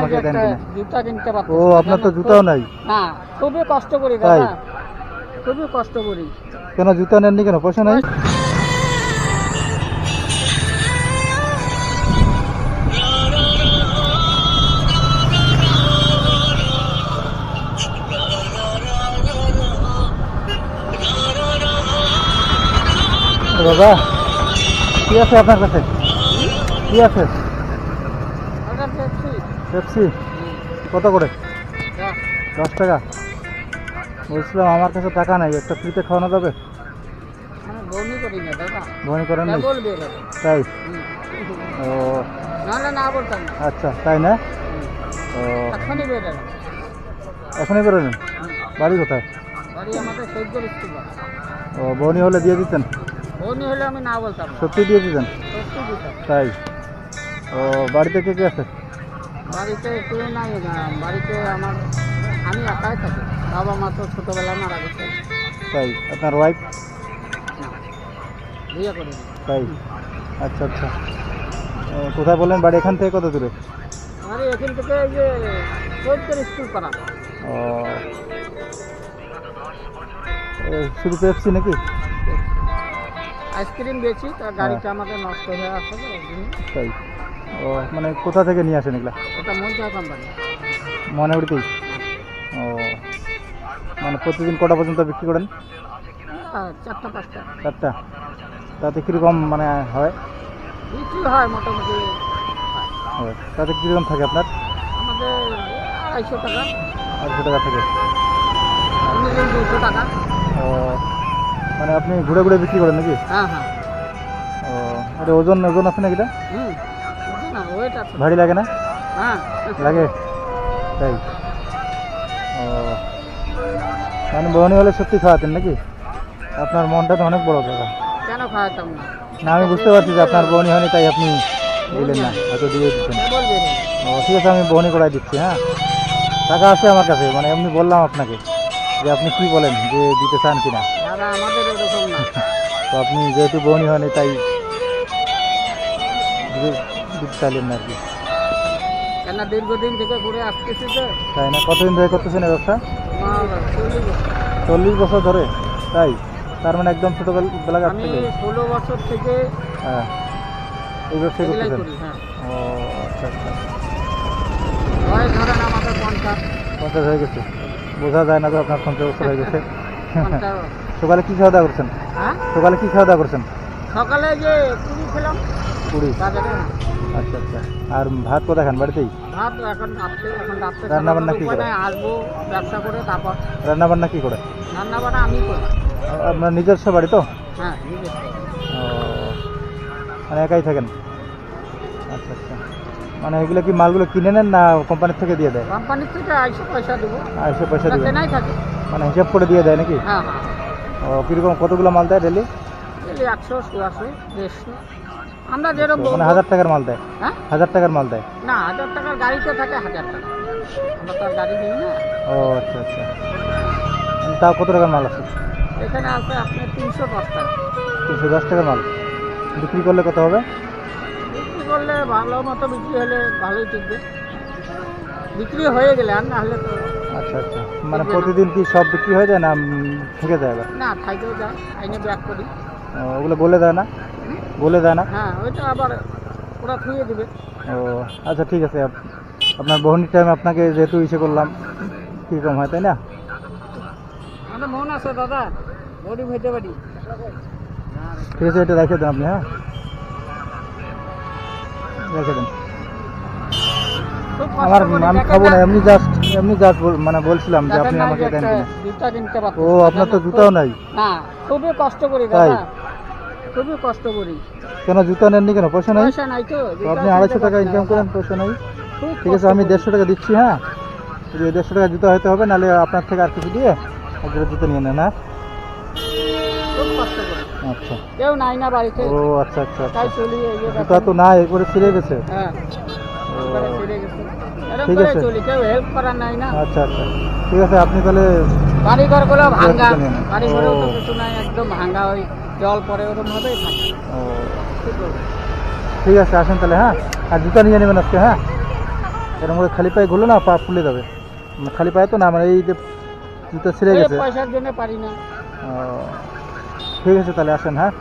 আমাকে দেন কিনা? জুতা কিনতে পারছি ও আপনার তো জুতাও নাই। না, খুবই কষ্ট করি তাই? দাদা, খুবই কষ্ট করি। কেন জুতা নেননি কেন? পয়সা নাই? দাদা কি আছে আপনার কাছে? কি আছে? ওটা পেপসি। পেপসি কত করে? 10 টাকা। বলছিলাম আমার কাছে টাকা নাই, একটা ফ্রিতে খাওয়ানো যাবে? আমি বমি করি না দাদা, মনে করেন নাই? বলবে দাদা। তাই? ও নাহলে না বলতাম না। আচ্ছা, তাই না? ও এখনই বেরোলাম। এখনই বেরোলেন? বাড়ি কোথায়? বাড়ি আমাদের সৈকত স্কুল। ও বউনি হলে দিয়ে দিতেন? বমি হলে আমি না বলতাম না। সত্যি দিয়ে দিতেন? সত্যি দিতাম। তাই? ও বাড়িতে কে কে আছে? বাড়িতে কেউ নাই না, বাড়িতে আমি একাই থাকি। বাবা মা তো ছোটোবেলা মারা গেছে। তাই? আপনার ওয়াইফ? বিয়ে করি। তাই? আচ্ছা আচ্ছা। কোথায় বললেন বাড়ি? এখান থেকে কত দূরে? বাড়ি এখান থেকে এই যে সৈকত স্কুল পাড়া। ও শুধু পেপসি নাকি? আইসক্রিম বেচি, তার গাড়িটা আমাদের নষ্ট হয়ে আসে তো ওই জন্য। তাই? ও মানে কোথা থেকে নিয়ে আসেন এগুলা? এটা মঞ্চা কোম্পানি। মনেউড়িতেই? ও মানে প্রতিদিন কটা পর্যন্ত বিক্রি করেন? 4টা 5টা 4টা। তাতে কীরকম মানে হয়? বিক্রি হয় মোটামুটি। হয়। তাতে কীরকম থাকে আপনার? আমাদের 250 টাকা, 800 টাকা থেকে। 200 টাকা। ও মানে আপনি ঘুরে ঘুরে বিক্রি করেন নাকি? হ্যাঁ হ্যাঁ। ও এটা ওজন ওজন আছে নাকি? এটা বুঝলি না, ওয়েট আছে। ভারী লাগে না? হ্যাঁ লাগে। তাই? ও মানে বহনি হলে সত্যি খাওয়াতেন নাকি? আপনার মনটা তো অনেক বড় দাদা। কেন খাওয়াতাম না? না আমি বুঝতে পারছি যে আপনার বহনি হয়নি, তাই আপনি দিলেন না, হয়তো দিয়ে দিচ্ছেন। বলবি রে। ও ঠিক আছে, আমি বহনি করাই দিচ্ছি। হ্যাঁ টাকা আছে আমার কাছে, মানে এমনি বললাম আপনাকে যে আপনি কি বলেন যে দিতে চান কিনা। দাদা আমাদের এরকম না। তো আপনি যেহেতু বহনি হয়নি তাই দিতে চাইলেন না আর কি। কেন দীর্ঘদিন থেকে ঘুরে আসতেছি তো। তাই না? কতদিন ধরে করতেছেন এই ব্যবসা? আমার 40 বছর। 40 বছর ধরে? তাই? তার মানে একদম ছোটোবেলা কাছ আমি থেকে? 16 বছর থেকে হ্যাঁ এই ব্যবসায় এগুলাই করতেছেন? করি। হ্যাঁ ও আচ্ছা আচ্ছা। বয়স ধরেন আমাদের 50 50 হয়ে গেছে, বোঝা যায় না তো আপনার 50 বছর হয়ে গেছে। 50। সকালে কি খাওয়া দাওয়া করছেন? হ্যাঁ সকালে কি খাওয়া দাওয়া করছেন? সকালে যে পুরি খেলাম 20। বাজারে। আচ্ছা আচ্ছা। আর ভাত কোথায় খান? বাড়িতেই? ভাত এখন রাত্রে রান্না বান্না কি করে? আসবো ব্যবসা করে, তারপর রান্না বান্না কি করে? রান্না বান্না আমি করি। আপনার নিজস্ব বাড়ি তো? হ্যাঁ নিজে। ও মানে একাই থাকেন? আচ্ছা আচ্ছা। মানে এগুলো কি মালগুলো কিনে নেন না কোম্পানির থেকে দিয়ে দেয়? কোম্পানির থেকে আইসে পয়সা দেবো। এসে পয়সা দিবেন? কেনাই থাকে। মানে হিসাব করে দিয়ে দেয় নাকি? হ্যাঁ হ্যাঁ। ও কীরকম কতগুলো মাল দেয় ডেলি? 100 100 150। আমরা যেরকম মানে 1000 টাকার মাল দেয়? হ্যাঁ 1000 টাকার মাল দেয়? না, 1000 টাকার গাড়িতে থাকে 1000 টাকা। আমরা তো আর গাড়ি দিই না। ও আচ্ছা আচ্ছা। তাও কত টাকার মাল আছে? এখানে আছে আপনার 310 টাকা। 310 টাকার মাল বিক্রি করলে কত হবে? বিক্রি করলে ভালো মতো বিক্রি হলে ভালোই টিকবে। বিক্রি হয়ে গেলে আর না হলে তো আচ্ছা আচ্ছা। মানে প্রতিদিন কি সব বিক্রি হয়ে যায় না থেকে যায় আবার? না, খাইতেও যায়, আইনে ব্যাক করি। ওগুলো বলে দেয় না? বলে দেয় না? হ্যাঁ ওইটা আবার ওরা খুঁয়ে দিবে। ও আচ্ছা ঠিক আছে। আপনার বহনির টাইম আপনাকে যেহেতু ইসে করলাম, কীরকম হয় তাই না? আমাদের মন আছে দাদা, গরিব হইতে পারি। ঠিক আছে, এটা রেখে দেন আপনি। হ্যাঁ রেখে দেন। খুব আমার কষ্ট করি, আমি দেখেন খাবো না, না, এমনি জাস্ট মানে বলছিলাম যে দেখেন আপনি না আমাকে যে দেন একটা কিনা। জুতা কিনতে পারছি ও না, আপনার তো জানেন? জুতাও নাই? না, খুবই কষ্ট করি তাই? দাদা, খুবই কষ্ট করি। কেন জুতা নেননি কেন? পয়সা নাই? পয়সা নাই তো, তো জুতা আপনি কিনতে 250 টাকা পারছি না ইনকাম দাদা। করেন, পয়সা নাই? খুব ঠিক আছে, কষ্ট আমি করি। 150 টাকা দিচ্ছি। হ্যাঁ যদি 150 টাকা জুতা হয়তো হবে, নাহলে আপনার থেকে আর কিছু দিয়ে এক জোড়া জুতো নিয়ে নেন। হ্যাঁ খুব কষ্ট করি। আচ্ছা। কেউ নাই না বাড়িতে, ও আচ্ছা আচ্ছা আচ্ছা। তাই চলি। এই যে জুতা তো নাই, এরপরে ছিঁড়ে গেছে? হ্যাঁ ও, একবারে ছিঁড়ে গেছে। এরকম ঠিক করে আছে। চলি, কেউ হেল্প করার নাই না। আচ্ছা আচ্ছা ঠিক আছে। আপনি তাহলে বাড়ি ঘর গুলো ভাঙ্গা, জুতো নিয়ে নেন। বাড়ি ঘরেও তো ও। কিছু নাই, একদম ভাঙ্গা, ওই জল পরে ওরকম ভাবেই থাকে। ও কি করবো? ঠিক আছে, আসেন তাহলে। হ্যাঁ আর জুতা নিয়ে নেবেন আজকে। হ্যাঁ এরকম করে খালি পায়ে ঘুরলো না পা ফুলে যাবে। মানে খালি পায়ে তো না, মানে এই যে জুতো ছিঁড়ে এই গেছে। পয়সার জন্য পারি না। ও, ঠিক আছে তাহলে আসেন, হ্যাঁ।